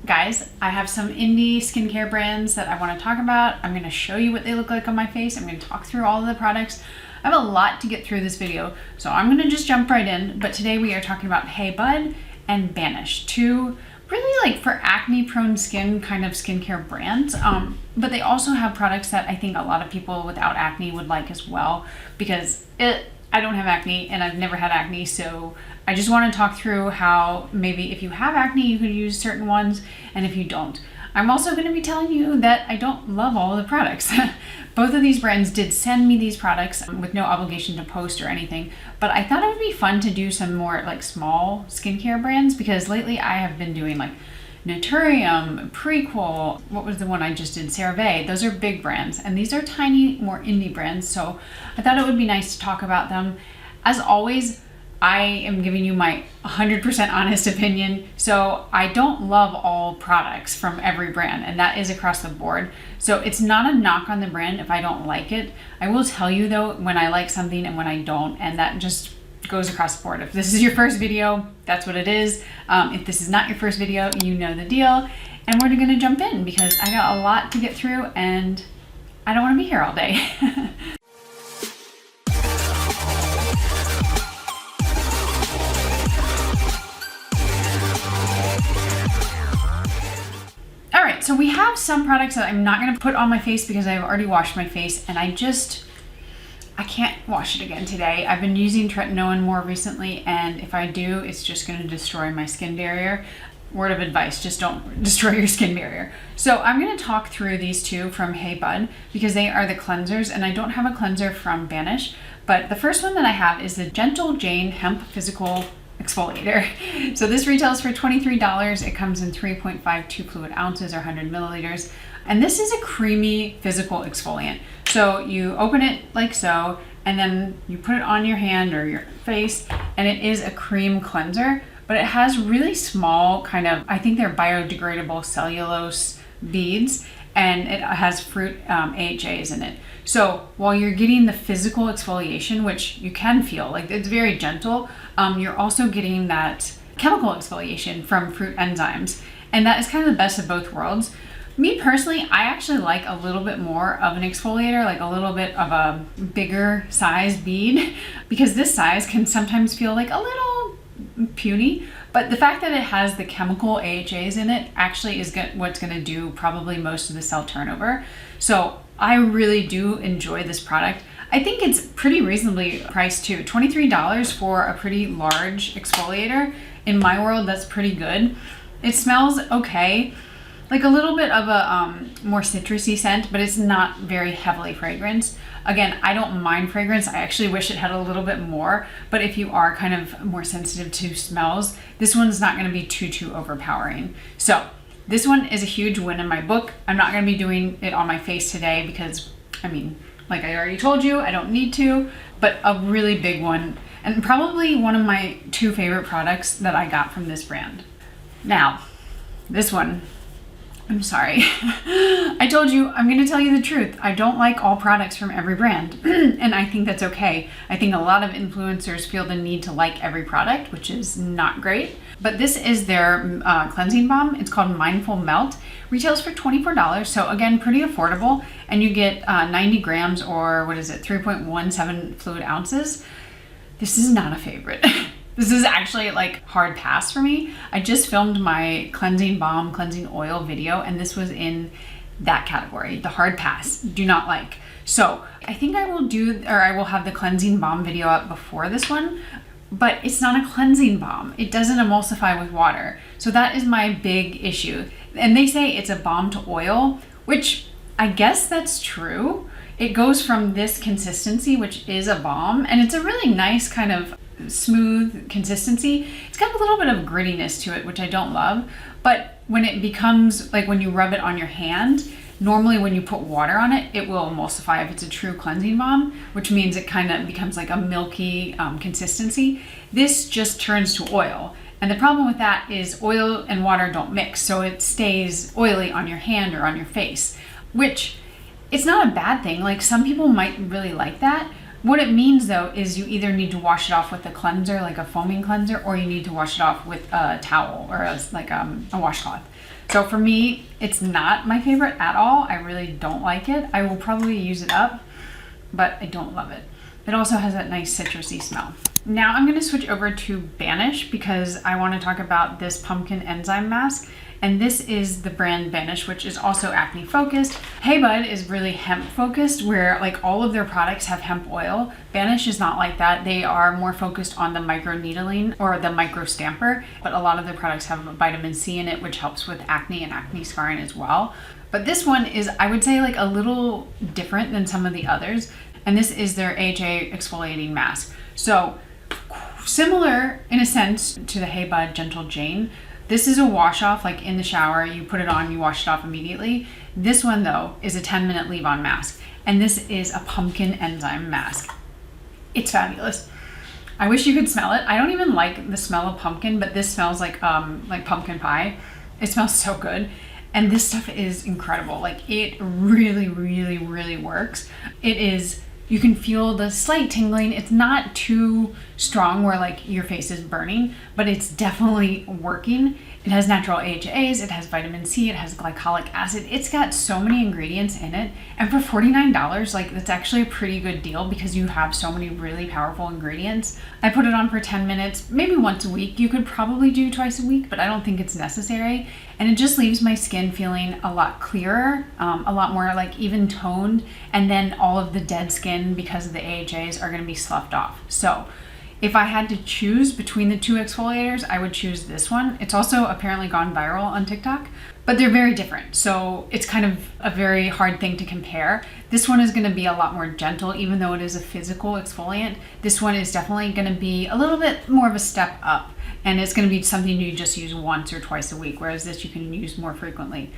Guys, I have some indie skincare brands that I want to talk about. I'm going to show you what they look like on my face. I'm going to talk through all of the products. I have a lot to get through this video, so I'm going to just jump right in. But today we are talking about Hey Bud and Banish, two really like for acne prone skin kind of skincare brands. But they also have products that I think a lot of people without acne would like as well, because I don't have acne and I've never had acne, so I just want to talk through how maybe if you have acne you could use certain ones, and if you don't. I'm also going to be telling you that I don't love all of the products. Both of these brands did send me these products with no obligation to post or anything, but I thought it would be fun to do some more like small skincare brands, because lately I have been doing like Naturium, Prequel, what was the one I just did, CeraVe. Those are big brands, and these are tiny, more indie brands, so I thought it would be nice to talk about them. As always, I am giving you my 100% honest opinion, so I don't love all products from every brand, and that is across the board. So it's not a knock on the brand if I don't like it. I will tell you though when I like something and when I don't, and that just goes across the board. If this is your first video, that's what it is. If this is not your first video, you know the deal. And we're gonna jump in because I got a lot to get through and I don't wanna be here all day. All right, so we have some products that I'm not gonna put on my face because I've already washed my face, and I can't wash it again today. I've been using tretinoin more recently, and if I do, it's just gonna destroy my skin barrier. Word of advice, just don't destroy your skin barrier. So I'm gonna talk through these two from Hey Bud because they are the cleansers, and I don't have a cleanser from Banish, but the first one that I have is the Gentle Jane Hemp Physical Exfoliator. So this retails for $23. It comes in 3.52 fluid ounces or 100 milliliters. And this is a creamy physical exfoliant. So you open it like so, and then you put it on your hand or your face, and it is a cream cleanser, but it has really small kind of, I think they're biodegradable cellulose beads, and it has fruit AHAs in it. So while you're getting the physical exfoliation, which you can feel, like it's very gentle, you're also getting that chemical exfoliation from fruit enzymes. And that is kind of the best of both worlds. Me personally, I actually like a little bit more of an exfoliator, like a little bit of a bigger size bead, because this size can sometimes feel like a little puny, but the fact that it has the chemical AHAs in it actually is what's gonna do probably most of the cell turnover. So I really do enjoy this product. I think it's pretty reasonably priced too. $23 for a pretty large exfoliator. In my world, that's pretty good. It smells okay. Like a little bit of a more citrusy scent, but it's not very heavily fragranced. Again, I don't mind fragrance. I actually wish it had a little bit more, but if you are kind of more sensitive to smells, this one's not gonna be too overpowering. So this one is a huge win in my book. I'm not gonna be doing it on my face today because, I mean, like I already told you, I don't need to, but a really big one, and probably one of my two favorite products that I got from this brand. Now, this one, I'm sorry. I told you, I'm gonna tell you the truth. I don't like all products from every brand, and I think that's okay. I think a lot of influencers feel the need to like every product, which is not great. But this is their cleansing balm. It's called Mindful Melt. Retails for $24, so again, pretty affordable, and you get 90 grams or what is it, 3.17 fluid ounces. This is not a favorite. This is actually like hard pass for me. I just filmed my cleansing balm, cleansing oil video, and this was in that category, the hard pass, do not like. So I think I will have the cleansing balm video up before this one, but it's not a cleansing balm. It doesn't emulsify with water. So that is my big issue. And they say it's a balm to oil, which I guess that's true. It goes from this consistency, which is a balm, and it's a really nice kind of smooth consistency. It's got a little bit of grittiness to it, which I don't love, but when it becomes like when you rub it on your hand, normally when you put water on it, it will emulsify if it's a true cleansing balm, which means it kind of becomes like a milky consistency. This just turns to oil, and the problem with that is oil and water don't mix, so it stays oily on your hand or on your face, which it's not a bad thing. Like some people might really like that, What it means though is you either need to wash it off with a cleanser, like a foaming cleanser, or you need to wash it off with a towel or a washcloth. So for me, it's not my favorite at all. I really don't like it. I will probably use it up, but I don't love it. It also has that nice citrusy smell. Now I'm going to switch over to Banish because I want to talk about this pumpkin enzyme mask. And this is the brand Banish, which is also acne focused. Hey Bud is really hemp focused, where like all of their products have hemp oil. Banish is not like that. They are more focused on the microneedling or the micro stamper, but a lot of their products have vitamin C in it, which helps with acne and acne scarring as well. But this one is, I would say, like a little different than some of the others. And this is their AHA exfoliating mask. So similar in a sense to the Hey Bud Gentle Jane. This is a wash off, like in the shower, you put it on, you wash it off immediately. This one though is a 10-minute leave on mask. And this is a pumpkin enzyme mask. It's fabulous. I wish you could smell it. I don't even like the smell of pumpkin, but this smells like pumpkin pie. It smells so good. And this stuff is incredible. Like it really, really, really works. It is, you can feel the slight tingling. It's not too strong where like your face is burning, but it's definitely working. It has natural AHAs, it has vitamin C, it has glycolic acid. It's got so many ingredients in it. And for $49, like that's actually a pretty good deal because you have so many really powerful ingredients. I put it on for 10 minutes, maybe once a week. You could probably do twice a week, but I don't think it's necessary. And it just leaves my skin feeling a lot clearer, a lot more like even toned. And then all of the dead skin because of the AHAs are gonna be sloughed off. So if I had to choose between the two exfoliators, I would choose this one. It's also apparently gone viral on TikTok, but they're very different. So it's kind of a very hard thing to compare. This one is gonna be a lot more gentle, even though it is a physical exfoliant. This one is definitely gonna be a little bit more of a step up, and it's gonna be something you just use once or twice a week, whereas this you can use more frequently.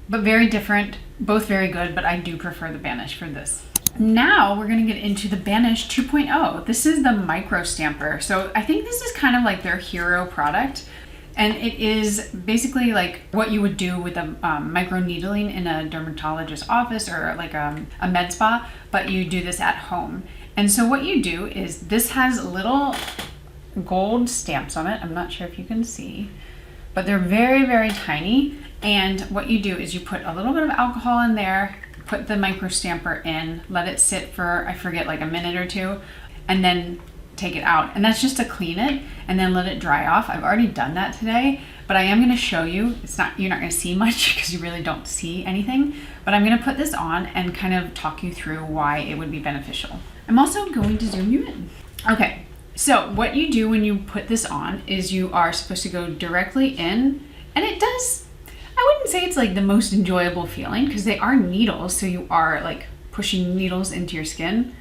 But very different, both very good, but I do prefer the Banish for this. Now we're going to get into the Banish 2.0. This is the micro stamper. So I think this is kind of like their hero product. And it is basically like what you would do with a micro needling in a dermatologist's office or like a med spa, but you do this at home. And so what you do is this has little gold stamps on it. I'm not sure if you can see, but they're very, very tiny. And what you do is you put a little bit of alcohol in there, put the micro stamper in, let it sit for, I forget, like a minute or two, and then take it out. And that's just to clean it and then let it dry off. I've already done that today, but I am going to show you. You're not going to see much because you really don't see anything, but I'm going to put this on and kind of talk you through why it would be beneficial. I'm also going to zoom you in. Okay, so what you do when you put this on is you are supposed to go directly in, and it does, I wouldn't say it's like the most enjoyable feeling because they are needles, so you are like pushing needles into your skin,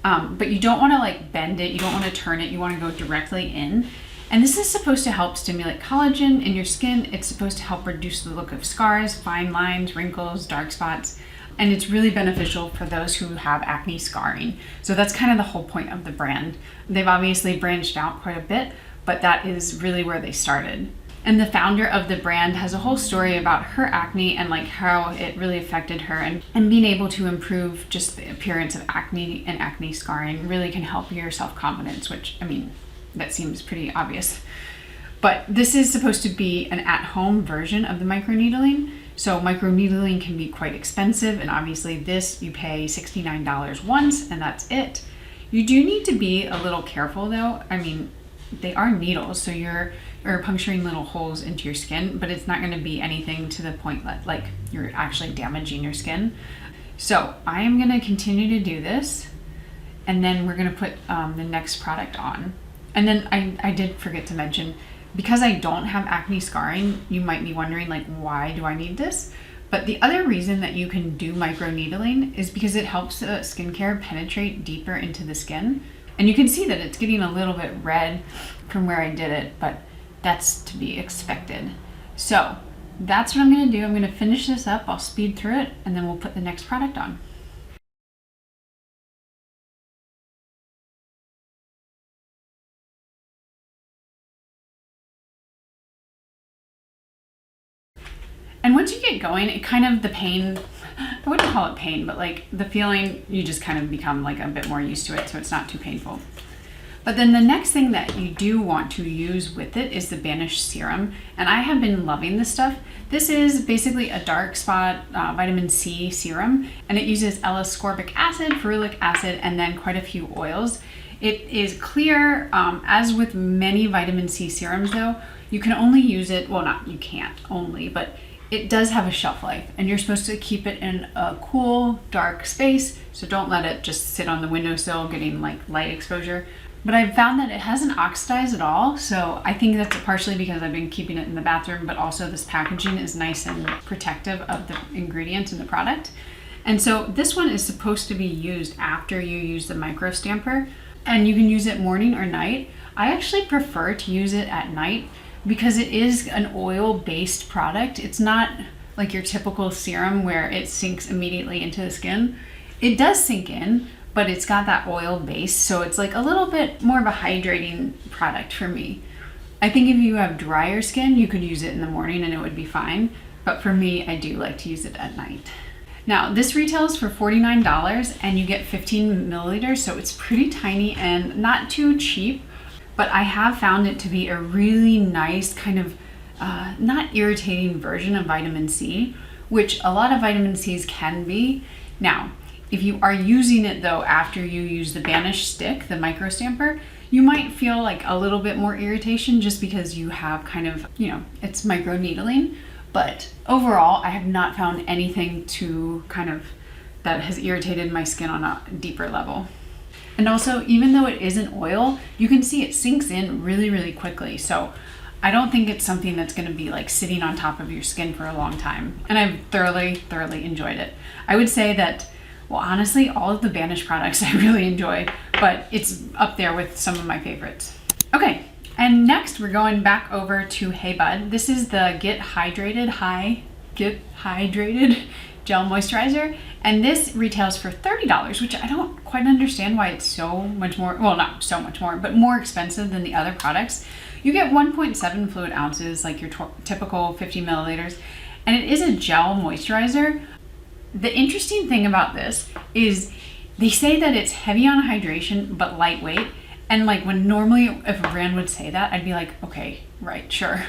but you don't want to like bend it, you don't want to turn it, you want to go directly in. And this is supposed to help stimulate collagen in your skin. It's supposed to help reduce the look of scars, fine lines, wrinkles, dark spots, and it's really beneficial for those who have acne scarring. So that's kind of the whole point of the brand. They've obviously branched out quite a bit, but that is really where they started. And the founder of the brand has a whole story about her acne and like how it really affected her, and being able to improve just the appearance of acne and acne scarring really can help your self-confidence, which, I mean, that seems pretty obvious. But this is supposed to be an at-home version of the microneedling. So microneedling can be quite expensive, and obviously this you pay $69 once and that's it. You do need to be a little careful though. I mean, they are needles, so you're puncturing little holes into your skin, but it's not going to be anything to the point that like you're actually damaging your skin. So I am going to continue to do this, and then we're going to put the next product on. And then I did forget to mention, because I don't have acne scarring, you might be wondering like, why do I need this? But the other reason that you can do microneedling is because it helps the skincare penetrate deeper into the skin. And you can see that it's getting a little bit red from where I did it, but that's to be expected. So that's what I'm going to do. I'm going to finish this up. I'll speed through it, and then we'll put the next product on. And once you get going, the pain I wouldn't call it pain, but like the feeling, you just kind of become like a bit more used to it, so it's not too painful. But then the next thing that you do want to use with it is the Banish Serum. And I have been loving this stuff. This is basically a dark spot vitamin C serum, and it uses L-ascorbic acid, ferulic acid, and then quite a few oils. It is clear, as with many vitamin C serums though, you can only use it, well not, you can't only, but it does have a shelf life, and you're supposed to keep it in a cool, dark space, so don't let it just sit on the windowsill getting like light exposure. But I've found that it hasn't oxidized at all, so I think that's partially because I've been keeping it in the bathroom, but also this packaging is nice and protective of the ingredients in the product. And so this one is supposed to be used after you use the micro stamper, and you can use it morning or night. I actually prefer to use it at night because it is an oil-based product. It's not like your typical serum where it sinks immediately into the skin. It does sink in, but it's got that oil base, so it's like a little bit more of a hydrating product for me. I think if you have drier skin, you could use it in the morning and it would be fine, but for me, I do like to use it at night. Now, this retails for $49 and you get 15 milliliters, so it's pretty tiny and not too cheap, but I have found it to be a really nice kind of not irritating version of vitamin C, which a lot of vitamin C's can be. Now, if you are using it though after you use the Banish stick, the micro stamper, you might feel like a little bit more irritation just because you have kind of, you know, it's micro needling. But overall, I have not found anything to kind of that has irritated my skin on a deeper level. And also, even though it isn't oil, you can see it sinks in really, really quickly. So I don't think it's something that's going to be like sitting on top of your skin for a long time. And I've thoroughly enjoyed it. I would say that, well, honestly, all of the Banish products I really enjoy, but it's up there with some of my favorites. Okay, and next we're going back over to Hey Bud. This is the Get Hy-drated Gel Moisturizer, and this retails for $30, which I don't quite understand why it's so much more, well, not so much more, but more expensive than the other products. You get 1.7 fluid ounces, like your typical 50 milliliters, and it is a gel moisturizer. The interesting thing about this is they say that it's heavy on hydration but lightweight, and like when normally if a brand would say that, I'd be like, okay, right, sure.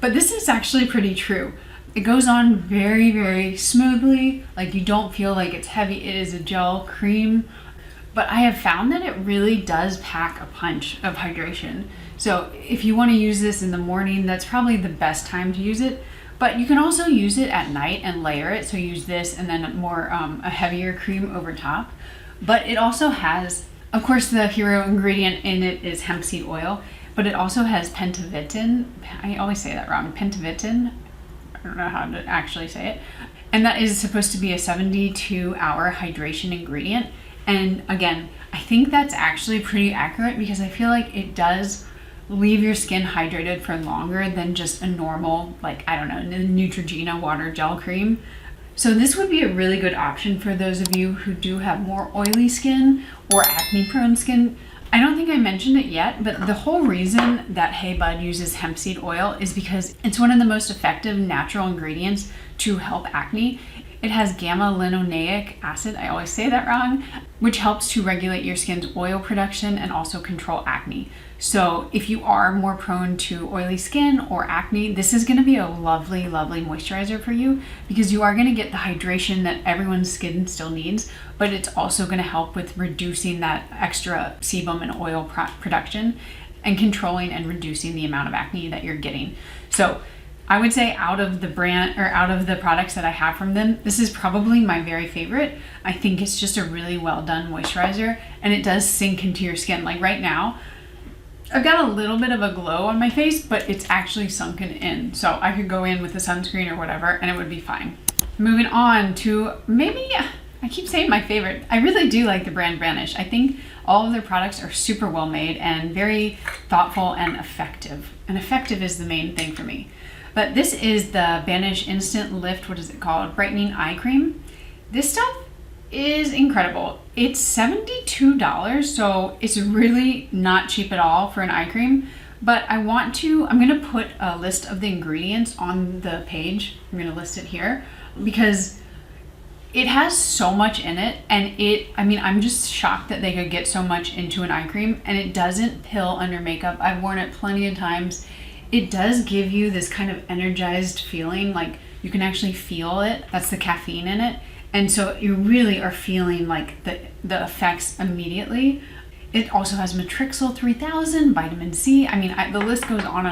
But this is actually pretty true. It goes on very, very smoothly, like you don't feel like it's heavy. It is a gel cream, but I have found that it really does pack a punch of hydration. So if you want to use this in the morning, that's probably the best time to use it. But you can also use it at night and layer it. So use this and then a heavier cream over top. But it also has, of course, the hero ingredient in it is hemp seed oil, but it also has pentavitin. I always say that wrong. Pentavitin. I don't know how to actually say it. And that is supposed to be a 72-hour hydration ingredient. And again, I think that's actually pretty accurate because I feel like it does leave your skin hydrated for longer than just a normal, like, I don't know, Neutrogena water gel cream. So this would be a really good option for those of you who do have more oily skin or acne prone skin. I don't think I mentioned it yet, but the whole reason that Hey Bud uses hemp seed oil is because it's one of the most effective natural ingredients to help acne. It has gamma-linoleic acid, I always say that wrong, which helps to regulate your skin's oil production and also control acne. So if you are more prone to oily skin or acne, this is going to be a lovely, lovely moisturizer for you because you are going to get the hydration that everyone's skin still needs, but it's also going to help with reducing that extra sebum and oil production and controlling and reducing the amount of acne that you're getting. So I would say out of the brand or out of the products that I have from them, this is probably my very favorite. I think it's just a really well done moisturizer and it does sink into your skin. Like right now, I've got a little bit of a glow on my face, but it's actually sunken in. So I could go in with a sunscreen or whatever and it would be fine. Moving on to maybe, I keep saying my favorite. I really do like the brand Banish. I think all of their products are super well made and very thoughtful and effective. And effective is the main thing for me. But this is the Banish Instant Lift, what is it called? Brightening Eye Cream. This stuff is incredible. It's $72, so it's really not cheap at all for an eye cream. But I'm gonna put a list of the ingredients on the page. I'm gonna list it here because It has so much in it, and I mean, I'm just shocked that they could get so much into an eye cream, and it doesn't pill under makeup. I've worn it plenty of times. It does give you this kind of energized feeling, like you can actually feel it. That's the caffeine in it. And so you really are feeling like the effects immediately. It also has Matrixyl 3000, vitamin C. I mean, the list goes on,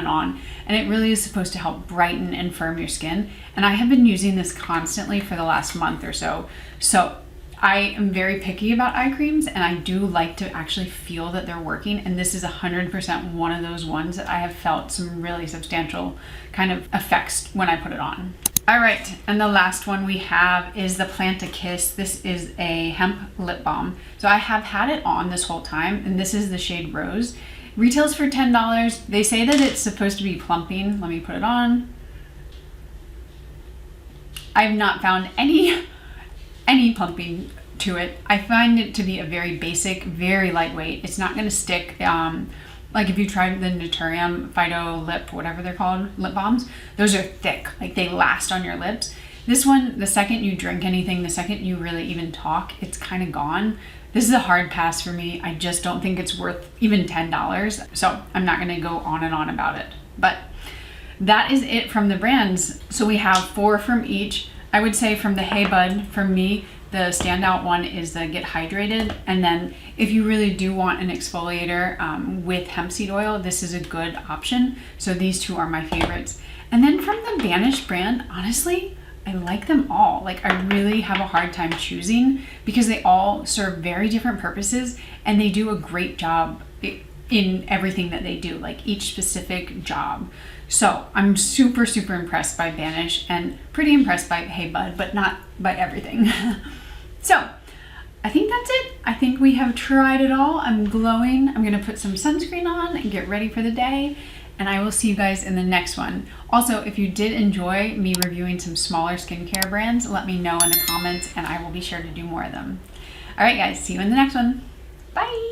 and it really is supposed to help brighten and firm your skin. And I have been using this constantly for the last month or so. So I am very picky about eye creams, and I do like to actually feel that they're working. And this is 100% one of those ones that I have felt some really substantial kind of effects when I put it on. All right, and the last one we have is the Plant a Kiss. This is a hemp lip balm. So I have had it on this whole time, and this is the shade Rose. Retails for $10. They say that it's supposed to be plumping. Let me put it on. I've not found any plumping to it. I find it to be a very basic, very lightweight. It's not gonna stick. Like if you tried the Naturium Phyto Lip, whatever they're called, lip balms, those are thick, like they last on your lips. This one, the second you drink anything, the second you really even talk, it's kind of gone. This is a hard pass for me. I just don't think it's worth even $10. So I'm not gonna go on and on about it. But that is it from the brands. So we have 4 from each. I would say from the Hey Bud, for me, the standout one is the Get Hydrated. And then if you really do want an exfoliator with hemp seed oil, this is a good option. So these 2 are my favorites. And then from the Banish brand, honestly, I like them all. Like I really have a hard time choosing because they all serve very different purposes and they do a great job in everything that they do, like each specific job. So I'm super, super impressed by Banish and pretty impressed by Hey Bud, but not by everything. So I think that's it. I think we have tried it all. I'm glowing. I'm gonna put some sunscreen on and get ready for the day. And I will see you guys in the next one. Also, if you did enjoy me reviewing some smaller skincare brands, let me know in the comments and I will be sure to do more of them. All right guys, see you in the next one. Bye.